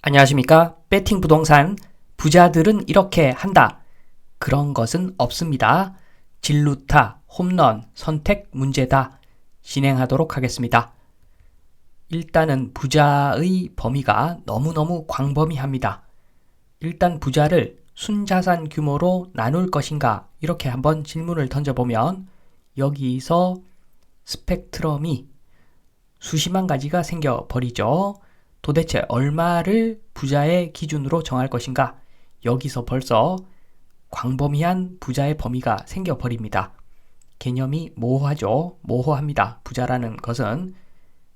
안녕하십니까? 배팅 부동산 부자들은 이렇게 한다. 그런 것은 없습니다. 진루타, 홈런, 선택 문제다. 진행하도록 하겠습니다. 일단은 부자의 범위가 너무너무 광범위합니다. 일단 부자를 순자산 규모로 나눌 것인가 이렇게 한번 질문을 던져보면 여기서 스펙트럼이 수십만 가지가 생겨버리죠. 도대체 얼마를 부자의 기준으로 정할 것인가? 여기서 벌써 광범위한 부자의 범위가 생겨버립니다. 개념이 모호하죠. 모호합니다. 부자라는 것은.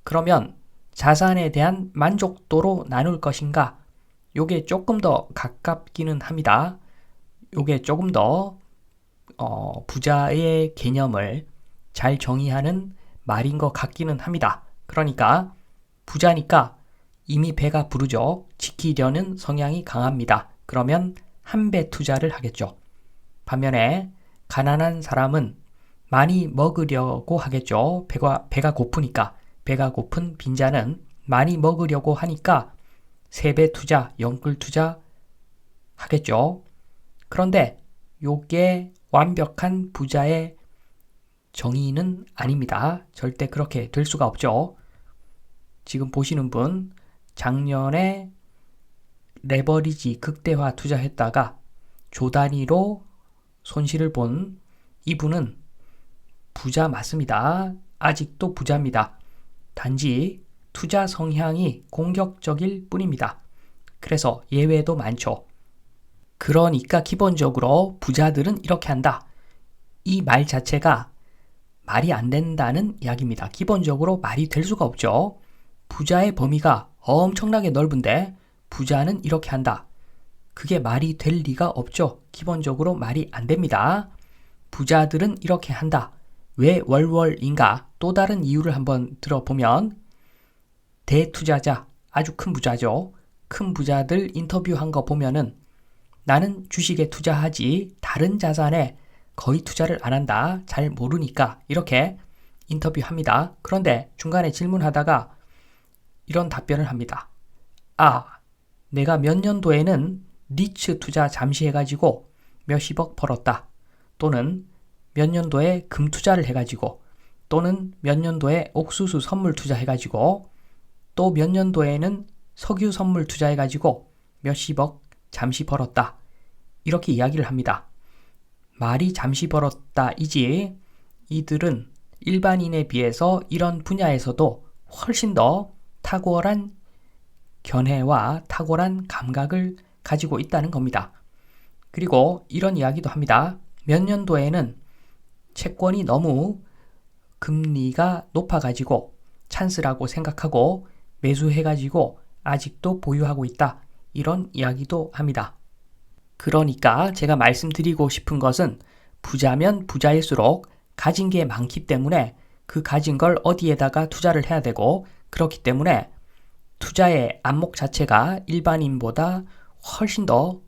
그러면 자산에 대한 만족도로 나눌 것인가? 요게 조금 더 가깝기는 합니다. 요게 조금 더 부자의 개념을 잘 정의하는 말인 것 같기는 합니다. 그러니까 부자니까 이미 배가 부르죠. 지키려는 성향이 강합니다. 그러면 한 배 투자를 하겠죠. 반면에 가난한 사람은 많이 먹으려고 하겠죠. 배가 고프니까. 배가 고픈 빈자는 많이 먹으려고 하니까 3배 투자, 영끌 투자 하겠죠. 그런데 요게 완벽한 부자의 정의는 아닙니다. 절대 그렇게 될 수가 없죠. 지금 보시는 분 작년에 레버리지 극대화 투자했다가 조 단위로 손실을 본 이분은 부자 맞습니다. 아직도 부자입니다. 단지 투자 성향이 공격적일 뿐입니다. 그래서 예외도 많죠. 그러니까 기본적으로 부자들은 이렇게 한다. 이 말 자체가 말이 안 된다는 이야기입니다. 기본적으로 말이 될 수가 없죠. 부자의 범위가 엄청나게 넓은데 부자는 이렇게 한다. 그게 말이 될 리가 없죠. 기본적으로 말이 안 됩니다. 부자들은 이렇게 한다. 왜 월월인가? 또 다른 이유를 한번 들어보면 대투자자, 아주 큰 부자죠. 큰 부자들 인터뷰한 거 보면은 나는 주식에 투자하지 다른 자산에 거의 투자를 안 한다. 잘 모르니까 이렇게 인터뷰합니다. 그런데 중간에 질문하다가 이런 답변을 합니다. 내가 몇 년도에는 리츠 투자 잠시 해가지고 몇십억 벌었다. 또는 몇 년도에 금 투자를 해가지고 또는 몇 년도에 옥수수 선물 투자해가지고 또 몇 년도에는 석유 선물 투자해가지고 몇십억 잠시 벌었다. 이렇게 이야기를 합니다. 말이 잠시 벌었다이지 이들은 일반인에 비해서 이런 분야에서도 훨씬 더 탁월한 견해와 탁월한 감각을 가지고 있다는 겁니다. 그리고 이런 이야기도 합니다. 몇 년도에는 채권이 너무 금리가 높아가지고 찬스라고 생각하고 매수해가지고 아직도 보유하고 있다. 이런 이야기도 합니다. 그러니까 제가 말씀드리고 싶은 것은 부자면 부자일수록 가진 게 많기 때문에 그 가진 걸 어디에다가 투자를 해야 되고 그렇기 때문에 투자의 안목 자체가 일반인보다 훨씬 더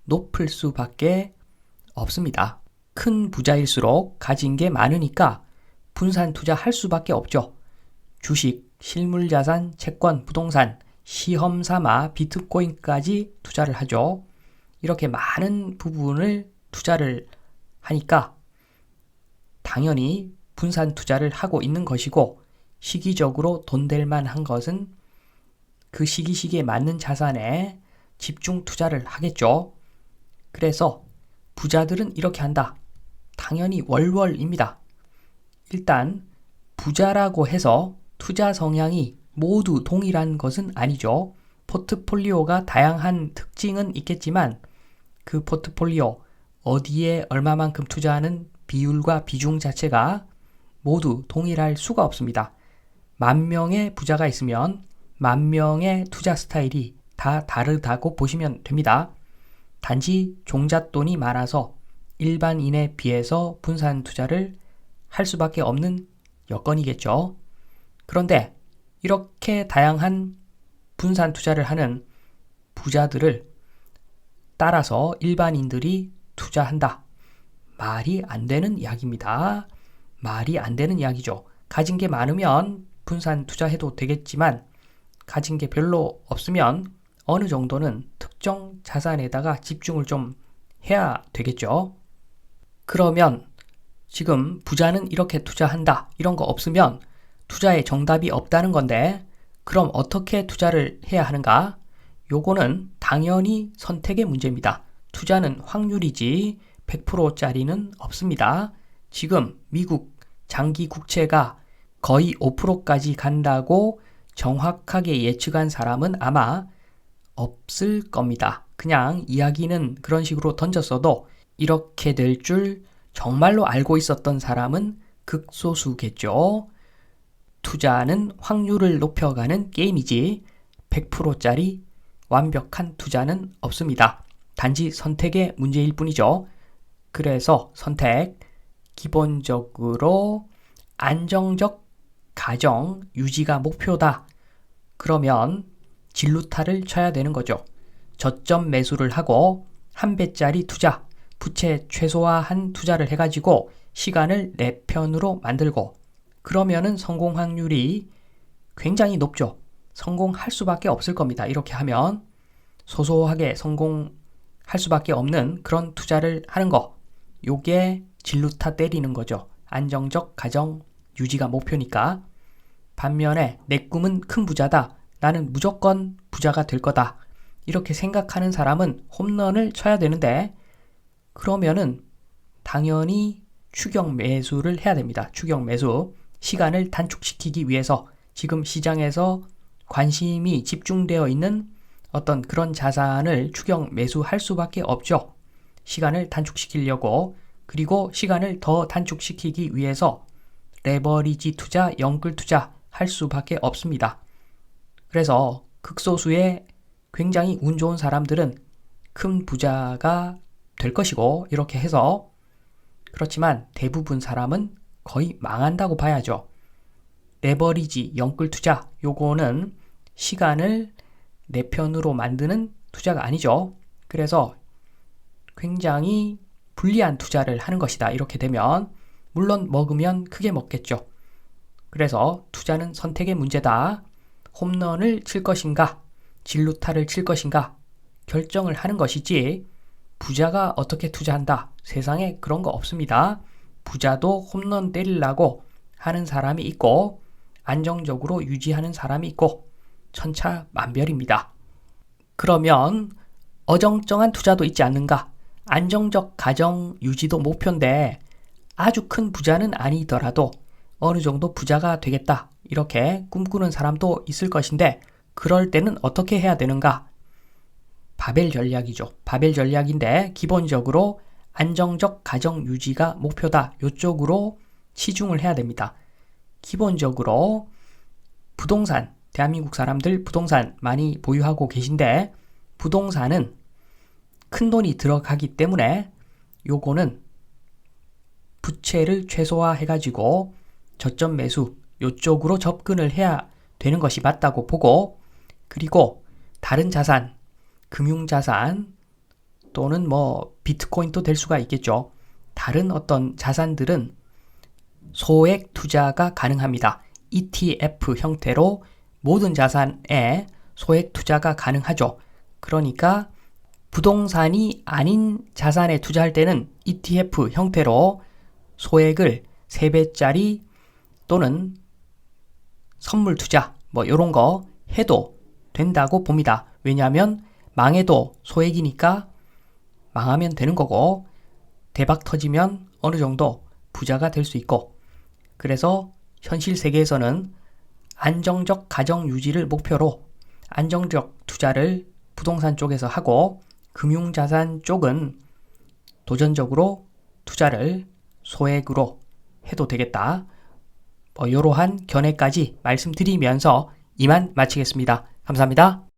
높을 수밖에 없습니다. 큰 부자일수록 가진 게 많으니까 분산 투자할 수밖에 없죠. 주식, 실물자산, 채권, 부동산, 시험 삼아 비트코인까지 투자를 하죠. 이렇게 많은 부분을 투자를 하니까 당연히 분산 투자를 하고 있는 것이고 시기적으로 돈 될 만한 것은 그 시기에 맞는 자산에 집중 투자를 하겠죠. 그래서 부자들은 이렇게 한다. 당연히 월월입니다. 일단 부자라고 해서 투자 성향이 모두 동일한 것은 아니죠. 포트폴리오가 다양한 특징은 있겠지만 그 포트폴리오 어디에 얼마만큼 투자하는 비율과 비중 자체가 모두 동일할 수가 없습니다. 10,000명의 부자가 있으면 10,000명의 투자 스타일이 다 다르다고 보시면 됩니다. 단지 종잣돈이 많아서 일반인에 비해서 분산 투자를 할 수밖에 없는 여건이겠죠. 그런데 이렇게 다양한 분산 투자를 하는 부자들을 따라서 일반인들이 투자한다. 말이 안 되는 이야기입니다. 말이 안 되는 이야기죠. 가진 게 많으면 분산 투자해도 되겠지만 가진 게 별로 없으면 어느 정도는 특정 자산에다가 집중을 좀 해야 되겠죠. 그러면 지금 부자는 이렇게 투자한다 이런 거 없으면 투자에 정답이 없다는 건데 그럼 어떻게 투자를 해야 하는가? 요거는 당연히 선택의 문제입니다. 투자는 확률이지 100%짜리는 없습니다. 지금 미국 장기 국채가 거의 5%까지 간다고 정확하게 예측한 사람은 아마 없을 겁니다. 그냥 이야기는 그런 식으로 던졌어도 이렇게 될 줄 정말로 알고 있었던 사람은 극소수겠죠. 투자는 확률을 높여가는 게임이지 100%짜리 완벽한 투자는 없습니다. 단지 선택의 문제일 뿐이죠. 그래서 선택, 기본적으로 안정적 가정 유지가 목표다. 그러면 진루타를 쳐야 되는 거죠. 저점 매수를 하고 한 배짜리 투자, 부채 최소화한 투자를 해가지고 시간을 내 편으로 만들고 그러면은 성공 확률이 굉장히 높죠. 성공할 수밖에 없을 겁니다. 이렇게 하면 소소하게 성공할 수밖에 없는 그런 투자를 하는 거. 요게 진루타 때리는 거죠. 안정적 가정 유지가 목표니까. 반면에 내 꿈은 큰 부자다. 나는 무조건 부자가 될 거다. 이렇게 생각하는 사람은 홈런을 쳐야 되는데 그러면은 당연히 추격 매수를 해야 됩니다. 추격 매수. 시간을 단축시키기 위해서 지금 시장에서 관심이 집중되어 있는 어떤 그런 자산을 추격 매수할 수밖에 없죠. 시간을 단축시키려고 그리고 시간을 더 단축시키기 위해서 레버리지 투자, 영끌 투자 할 수밖에 없습니다. 그래서 극소수의 굉장히 운 좋은 사람들은 큰 부자가 될 것이고 이렇게 해서 그렇지만 대부분 사람은 거의 망한다고 봐야죠. 레버리지, 영끌 투자 요거는 시간을 내 편으로 만드는 투자가 아니죠. 그래서 굉장히 불리한 투자를 하는 것이다. 이렇게 되면 물론 먹으면 크게 먹겠죠. 그래서 투자는 선택의 문제다. 홈런을 칠 것인가, 진루타를 칠 것인가 결정을 하는 것이지 부자가 어떻게 투자한다. 세상에 그런 거 없습니다. 부자도 홈런 때리려고 하는 사람이 있고 안정적으로 유지하는 사람이 있고 천차만별입니다. 그러면 어정쩡한 투자도 있지 않는가? 안정적 가정 유지도 목표인데 아주 큰 부자는 아니더라도 어느 정도 부자가 되겠다. 이렇게 꿈꾸는 사람도 있을 것인데 그럴 때는 어떻게 해야 되는가? 바벨 전략이죠. 바벨 전략인데 기본적으로 안정적 가정 유지가 목표다. 이쪽으로 치중을 해야 됩니다. 기본적으로 부동산, 대한민국 사람들 부동산 많이 보유하고 계신데 부동산은 큰 돈이 들어가기 때문에 요거는 부채를 최소화해가지고 저점 매수 요쪽으로 접근을 해야 되는 것이 맞다고 보고 그리고 다른 자산, 금융자산 또는 뭐 비트코인도 될 수가 있겠죠. 다른 어떤 자산들은 소액 투자가 가능합니다. ETF 형태로 모든 자산에 소액 투자가 가능하죠. 그러니까 부동산이 아닌 자산에 투자할 때는 ETF 형태로 소액을 3배짜리 또는 선물 투자 뭐 이런 거 해도 된다고 봅니다. 왜냐하면 망해도 소액이니까 망하면 되는 거고 대박 터지면 어느 정도 부자가 될 수 있고 그래서 현실 세계에서는 안정적 가정 유지를 목표로 안정적 투자를 부동산 쪽에서 하고 금융자산 쪽은 도전적으로 투자를 소액으로 해도 되겠다. 이러한 견해까지 말씀드리면서 이만 마치겠습니다. 감사합니다.